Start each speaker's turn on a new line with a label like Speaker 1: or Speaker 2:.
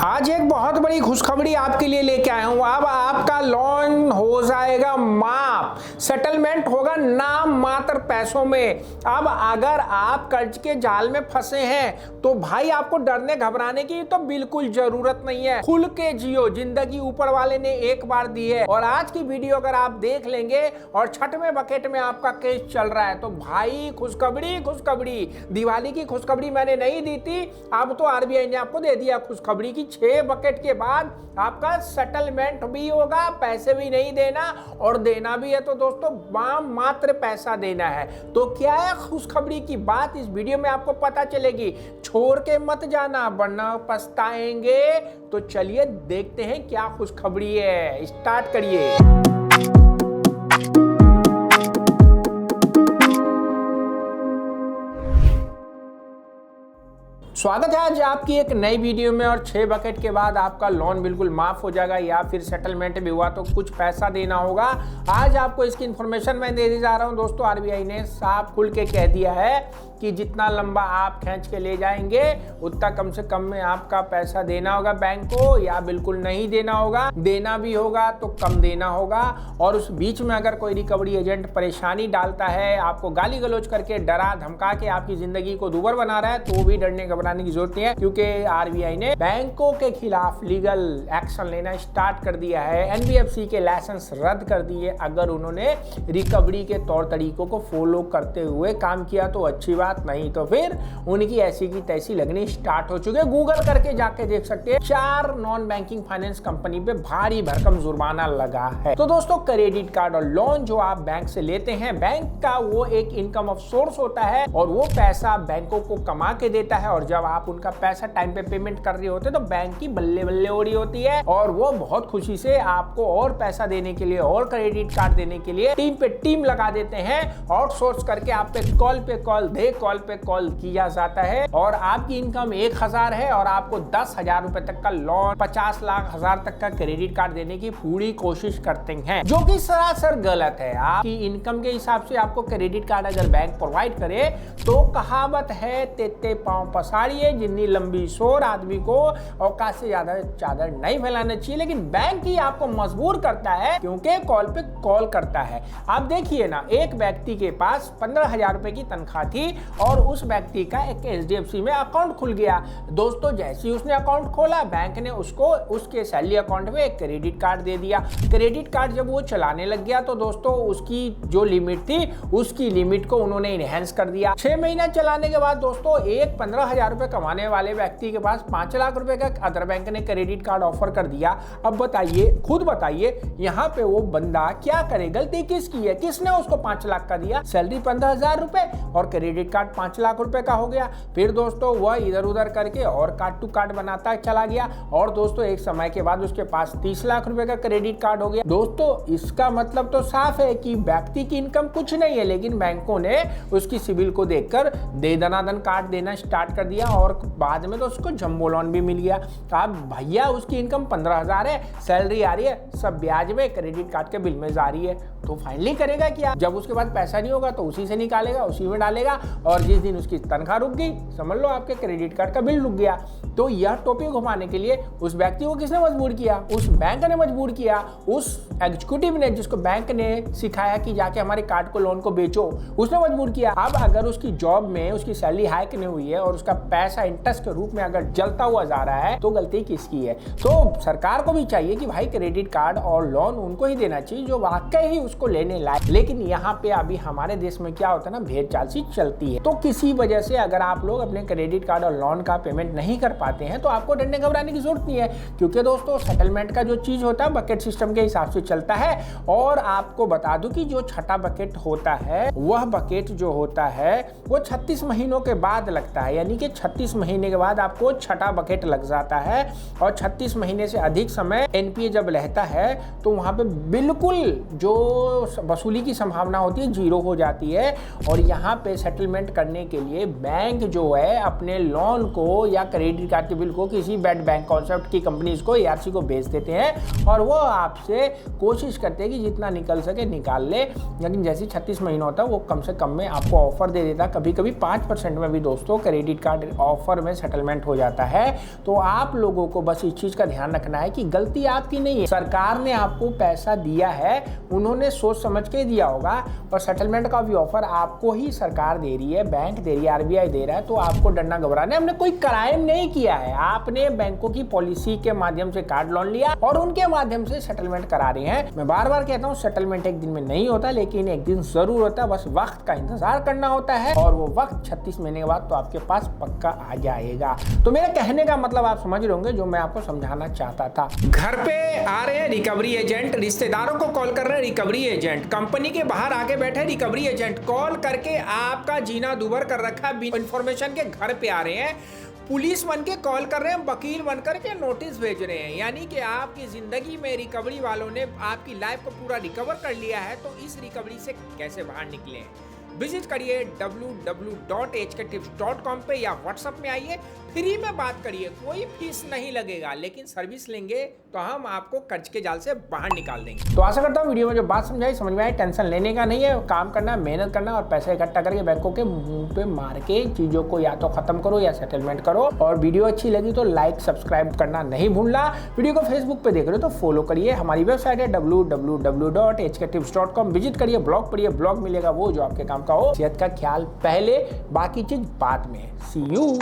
Speaker 1: आज एक बहुत बड़ी खुशखबरी आपके लिए लेके आया हूं। अब आपका लोन हो जाएगा माफ, सेटलमेंट होगा नाम मात्र पैसों में। अब अगर आप कर्ज के जाल में फंसे हैं तो भाई आपको डरने घबराने की तो बिल्कुल जरूरत नहीं है। खुल के जियो, जिंदगी ऊपर वाले ने एक बार दी है। और आज की वीडियो अगर आप देख लेंगे और छठवें बकेट में आपका केस चल रहा है तो भाई खुशखबरी खुशखबरी, दिवाली की खुशखबरी मैंने नहीं दी थी, अब तो आरबीआई ने आपको दे दिया खुशखबरी की 6 बकेट के बाद आपका सेटलमेंट भी होगा, पैसे भी नहीं देना और देना भी है तो दोस्तों मात्र पैसा देना है। तो क्या है खुशखबरी की बात, इस वीडियो में आपको पता चलेगी। छोड़ के मत जाना वरना पछताएंगे। तो चलिए देखते हैं क्या खुशखबरी है, स्टार्ट करिए। स्वागत है आज आपकी एक नई वीडियो में। और 6 बकेट के बाद आपका लोन बिल्कुल माफ हो जाएगा या फिर सेटलमेंट भी हुआ तो कुछ पैसा देना होगा। आज आपको इसकी इन्फॉर्मेशन मैं देने जा रहा हूं दोस्तों। आरबीआई ने साफ खुल के कह दिया है कि जितना लंबा आप खींच के ले जाएंगे उतना कम से कम में आपका पैसा देना होगा बैंक को या बिल्कुल नहीं देना होगा। देना भी होगा तो कम देना होगा। और उस बीच में अगर कोई रिकवरी एजेंट परेशानी डालता है, आपको गाली गलौज करके डरा धमका के आपकी जिंदगी को दूभर बना रहा है तो भी डरने घबराने की जरूरत नहीं है, क्योंकि आरबीआई ने बैंकों के खिलाफ लीगल एक्शन लेना स्टार्ट कर दिया है। एनबीएफसी के लाइसेंस रद्द कर दिए अगर उन्होंने रिकवरी के तौर तरीकों को फॉलो करते हुए काम किया तो अच्छी बात, नहीं तो फिर उनकी ऐसी की तैसी लगनी स्टार्ट हो चुके। गूगल करके जाके देख सकते हैं 4 नॉन बैंकिंग फाइनेंस कंपनी पे भारी भरकम जुर्माना लगा है। तो दोस्तों क्रेडिट कार्ड और लोन जो आप बैंक से लेते हैं, बैंक का वो एक इनकम ऑफ सोर्स होता है और वो पैसा बैंकों को कमा के देता है। और जब आप उनका पैसा टाइम पे पेमेंट कर रहे होते तो बैंक की बल्ले बल्ले हो रही होती है और वो बहुत खुशी से आपको और पैसा देने के लिए और क्रेडिट कार्ड देने के लिए टीम पे टीम लगा देते हैं। आउटसोर्स करके आप पे कॉल पे कॉल किया जाता है। और आपकी इनकम 1000 है और आपको 10,000 रुपए तक का लोन, 50 लाख हजार तक का क्रेडिट कार्ड देने की पूरी कोशिश करते हैं, जो कि सरासर गलत है। आपकी इनकम के हिसाब से आपको क्रेडिट कार्ड अगर बैंक प्रोवाइड करे तो कहावत है तेते पांव पसारिए, जितनी लंबी शोर आदमी को औकात से ज्यादा चादर नहीं फैलाना चाहिए। लेकिन बैंक ही आपको मजबूर करता है क्योंकि कॉल पे कॉल करता है। आप देखिए ना, एक व्यक्ति के पास 15,000 रुपए की तनख्वाह थी और उस व्यक्ति का एक एचडीएफसी में अकाउंट खुल गया। दोस्तों जैसे ही उसने अकाउंट खोला बैंक ने उसको उसके सैलरी अकाउंट में एक क्रेडिट कार्ड दे दिया। क्रेडिट कार्ड जब वो चलाने लग गया तो दोस्तों उसकी जो लिमिट थी उसकी लिमिट को उन्होंने इनहेंस कर दिया। 6 महीना चलाने के बाद दोस्तों एक 15,000 रुपए कमाने वाले व्यक्ति के पास 5 लाख रुपए का अदर बैंक ने क्रेडिट कार्ड ऑफर कर दिया। अब बताइए, खुद बताइए, यहाँ पे वो बंदा क्या करे? गलती किसकी है? किसने उसको 5 लाख का दिया? सैलरी 15,000 रुपए और क्रेडिट कार्ड 5 लाख रुपए का हो गया। फिर दोस्तों वह इधर उधर करके और कार्ड टू कार्ड बनाता चला गया और दोस्तों एक समय के बाद उसके पास 30 लाख रुपए का क्रेडिट कार्ड हो गया। दोस्तों इसका मतलब तो साफ है कि व्यक्ति की इनकम कुछ नहीं है, लेकिन बैंकों ने उसकी सिविल को देखकर दे दनादन कार्ड देना स्टार्ट कर दिया और बाद में तो उसको जंबो लोन भी मिल गया। अब भैया उसकी इनकम 15,000 है, सैलरी आ रही है, सब ब्याज में क्रेडिट कार्ड के बिल में जा रही है। तो फाइनली करेगा क्या? जब उसके बाद पैसा नहीं होगा तो उसी से निकालेगा, उसी में डालेगा और जिस दिन उसकी तनख्वाह रुक गई समझ लो आपके क्रेडिट कार्ड का बिल रुक गया। तो यह टोपी घुमाने के लिए उस व्यक्ति को किसने मजबूर किया? उस बैंक ने मजबूर किया, उस एग्जीक्यूटिव ने जिसको बैंक ने सिखाया कि जाके हमारे कार्ड को लोन को बेचो, उसने मजबूर किया। अब अगर उसकी जॉब में उसकी सैलरी हाइक नहीं हुई है और उसका पैसा इंटरेस्ट के रूप में अगर जलता हुआ जा रहा है तो गलती किसकी है? तो सरकार को भी चाहिए कि भाई क्रेडिट कार्ड और लोन उनको ही देना चाहिए जो वाकई ही उसको लेने लायक। लेकिन यहाँ पे अभी हमारे देश में क्या होता है ना, भेड़ चाल सी चलती है। तो किसी वजह से अगर आप लोग अपने क्रेडिट कार्ड और लोन का पेमेंट नहीं कर पाते हैं तो आपको डरने घबराने की जरूरत नहीं है, क्योंकि दोस्तों सेटलमेंट का जो चीज होता है बकेट सिस्टम के हिसाब से चलता है। और आपको बता दूं कि जो छठा बकेट होता है वह बकेट जो होता है वो 36 महीनों के बाद लगता है, यानी कि 36 महीने के बाद आपको छठा बकेट लग जाता है। और 36 महीने से अधिक समय एनपीए जब रहता है तो वहां पे बिल्कुल जो वसूली की संभावना होती है 0 हो जाती है। और यहाँ पे सेटलमेंट सेटलमेंट करने के लिए बैंक जो है अपने लोन को या क्रेडिट कार्ड के बिल को किसी बेड बैंक कॉन्सेप्ट की कंपनीज को ARC को भेज देते हैं और वो आपसे कोशिश करते हैं कि जितना निकल सके निकाल ले। लेकिन जैसे 36 महीना होता है वो कम से कम में आपको ऑफर दे देता है, कभी कभी 5% में भी दोस्तों क्रेडिट कार्ड ऑफर में सेटलमेंट हो जाता है। तो आप लोगों को बस इस चीज का ध्यान रखना है कि गलती आपकी नहीं है, सरकार ने आपको पैसा दिया है, उन्होंने सोच समझ के दिया होगा और सेटलमेंट का भी ऑफर आपको ही सरकार दे रही है, बैंक दे रही है, RBI दे रहा है। तो आपको डरना घबराना, हमने कोई क्राइम नहीं किया है, आपने बैंकों की पॉलिसी के माध्यम से कार्ड लोन लिया और उनके माध्यम से सेटलमेंट करा रहे हैं। मैं बार बार कहता हूँ सेटलमेंट एक दिन में नहीं होता, लेकिन एक दिन जरूर होता है, बस वक्त का इंतजार करना होता है और वो वक्त 36 महीने के बाद तो आपके पास पक्का आ जाएगा। तो मेरे कहने का मतलब आप समझ रहे होंगे जो मैं आपको समझाना चाहता था। घर पे आ रहे हैं रिकवरी एजेंट, रिश्तेदारों को कॉल कर रहे हैं रिकवरी एजेंट, कंपनी के बाहर आके बैठे रिकवरी एजेंट, कॉल करके आपका जीना दुभर कर रखा है, इन्फॉर्मेशन के घर पे आ रहे हैं, पुलिस बन के कॉल कर रहे हैं, वकील बन करके नोटिस भेज रहे हैं। यानी कि आपकी जिंदगी में रिकवरी वालों ने आपकी लाइफ को पूरा रिकवर कर लिया है। तो इस रिकवरी से कैसे बाहर निकले? विजिट करिए www.hktips.com पे या व्हाट्सएप में आइए, फ्री में बात करिए, कोई फीस नहीं लगेगा, लेकिन सर्विस लेंगे तो हम आपको कर्ज के जाल से बाहर निकाल देंगे। तो आशा करता हूँ वीडियो में जो बात समझाई समझ में आई। टेंशन लेने का नहीं है, काम करना, मेहनत करना और पैसे इकट्ठा करके बैंकों के मुंह पे मार के चीजों को या तो खत्म करो या सेटलमेंट करो। और वीडियो अच्छी लगी तो लाइक सब्सक्राइब करना नहीं भूलना। वीडियो को फेसबुक पे देख रहे हो तो फॉलो करिए, हमारी वेबसाइट है www.hktips.com, विजिट करिए, ब्लॉग पढ़िए, ब्लॉग मिलेगा वो जो आपके काम का हो। सेहत का ख्याल पहले, बाकी चीज बाद में। सी यू।